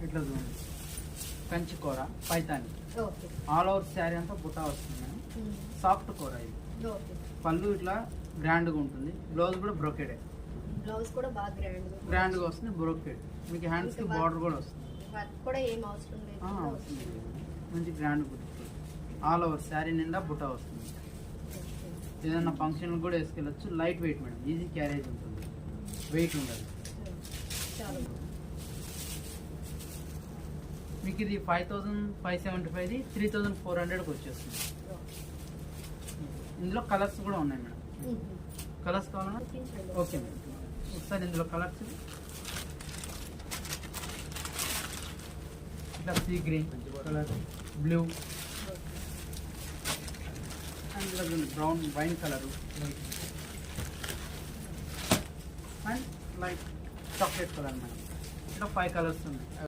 ఇట్లా చూడండి, కంచి కూర Paithani, okay. All over sari అంతా బుటా వస్తుంది మేడం. సాఫ్ట్ కూర ఇది. ఓకే. పళ్ళు ఇట్లా గ్రాండ్గా ఉంటుంది, బ్లౌజ్ కూడా బ్రోకెడే. బ్లౌజ్ కూడా బాగా గ్రాండ్గా వస్తుంది, బ్రోకెడ్. మీకు హ్యాండ్స్కి బార్డర్ కూడా వస్తుంది. వర్క్ కూడా ఏం అవసరం లేదు. వస్తుంది, మంచి గ్రాండ్ బుట్ట. ఆల్ ఓవర్ శారీ నిండా బుటా వస్తుంది. ఏదైనా ఫంక్షన్ కూడా వేసుకెళ్ళచ్చు. Light weight madam, easy carriage ఉంటుంది, వెయిట్ ఉండదు. చాలా మీకు ఇది 5575, 3400కి వచ్చేస్తుంది. ఇందులో కలర్స్ కూడా ఉన్నాయి మేడం. కలర్స్ కావాలన్నా ఓకే మేడం. ఒకసారి ఇందులో కలర్స్ ఇట్లా sea green colour, blue and brown wine colour and light chocolate colour madam. ఇట్లా 5 కలర్స్ ఉన్నాయి.